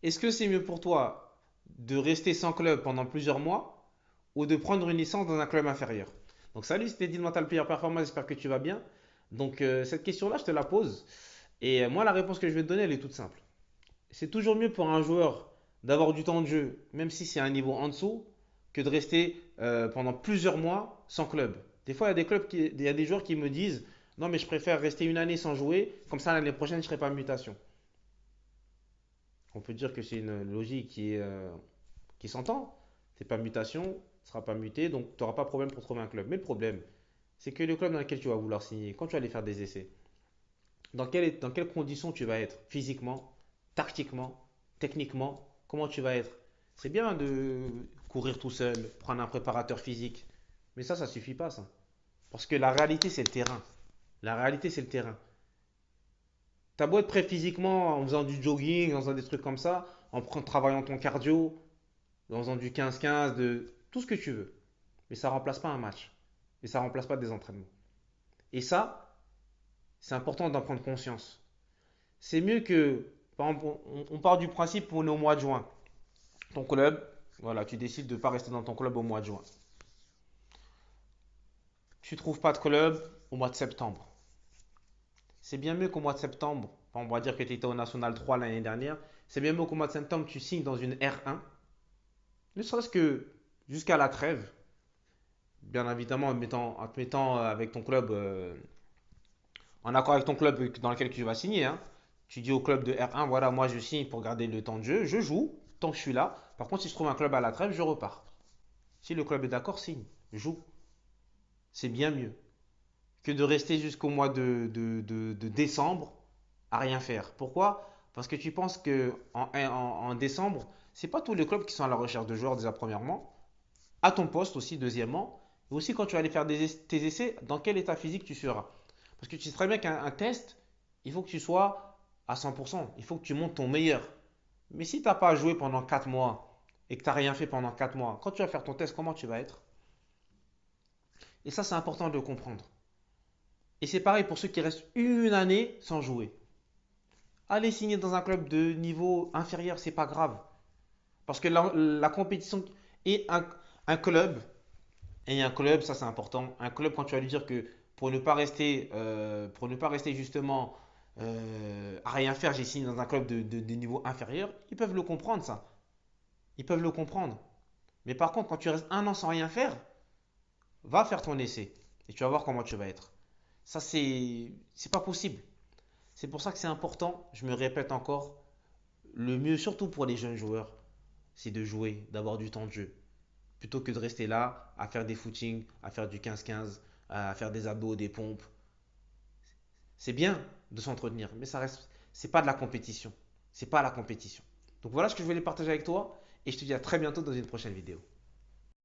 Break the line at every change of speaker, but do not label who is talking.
Est-ce que c'est mieux pour toi de rester sans club pendant plusieurs mois ou de prendre une licence dans un club inférieur? Donc salut, c'était Dean Mental Player Performance, j'espère que tu vas bien. Donc cette question-là, je te la pose. Et moi, la réponse que je vais te donner, elle est toute simple. C'est toujours mieux pour un joueur d'avoir du temps de jeu, même si c'est un niveau en dessous, que de rester pendant plusieurs mois sans club. Des fois, il y a des joueurs qui me disent, non mais je préfère rester une année sans jouer, comme ça l'année prochaine je ne serai pas en mutation. On peut dire que c'est une logique qui s'entend. C'est pas mutation, tu ne seras pas muté, donc tu n'auras pas de problème pour trouver un club. Mais le problème, c'est que le club dans lequel tu vas vouloir signer, quand tu vas aller faire des essais, dans quelles conditions tu vas être physiquement, tactiquement, techniquement, comment tu vas être. C'est bien de courir tout seul, prendre un préparateur physique, mais ça suffit pas ça. Parce que la réalité, c'est le terrain. La réalité, c'est le terrain. T'as beau être prêt physiquement en faisant du jogging, en faisant des trucs comme ça, travaillant ton cardio, en faisant du 15-15, de tout ce que tu veux. Mais ça ne remplace pas un match. Et ça ne remplace pas des entraînements. Et ça, c'est important d'en prendre conscience. C'est mieux que, par exemple, on part du principe où on est au mois de juin. Ton club, voilà, tu décides de ne pas rester dans ton club au mois de juin. Tu ne trouves pas de club au mois de septembre. C'est bien mieux qu'au mois de septembre. On va dire que tu étais au National 3 l'année dernière. C'est bien mieux qu'au mois de septembre, tu signes dans une R1. Ne serait-ce que jusqu'à la trêve. Bien évidemment, en te mettant avec ton club, en accord avec ton club dans lequel tu vas signer, hein. Tu dis au club de R1, voilà, moi je signe pour garder le temps de jeu, je joue tant que je suis là. Par contre, si je trouve un club à la trêve, je repars. Si le club est d'accord, signe, joue. C'est bien mieux que de rester jusqu'au mois de décembre à rien faire. Pourquoi? Parce que tu penses que en décembre, c'est pas tous les clubs qui sont à la recherche de joueurs déjà premièrement, à ton poste aussi deuxièmement, et aussi quand tu vas aller faire tes essais, dans quel état physique tu seras. Parce que tu sais très bien qu'un test, il faut que tu sois à 100%, il faut que tu montes ton meilleur. Mais si tu n'as pas joué pendant 4 mois et que tu n'as rien fait pendant 4 mois, quand tu vas faire ton test, comment tu vas être? Et ça, c'est important de le comprendre. Et c'est pareil pour ceux qui restent une année sans jouer. Allez signer dans un club de niveau inférieur, c'est pas grave. Parce que la compétition est un club, ça c'est important. Un club, quand tu vas lui dire que pour ne pas rester justement à rien faire, j'ai signé dans un club de niveau inférieur, ils peuvent le comprendre ça. Ils peuvent le comprendre. Mais par contre, quand tu restes un an sans rien faire, va faire ton essai et tu vas voir comment tu vas être. Ça, c'est pas possible. C'est pour ça que c'est important, je me répète encore, le mieux, surtout pour les jeunes joueurs, c'est de jouer, d'avoir du temps de jeu. Plutôt que de rester là à faire des footings, à faire du 15-15, à faire des abdos, des pompes. C'est bien de s'entretenir, mais ça reste, c'est pas de la compétition. C'est pas la compétition. Donc voilà ce que je voulais partager avec toi et je te dis à très bientôt dans une prochaine vidéo.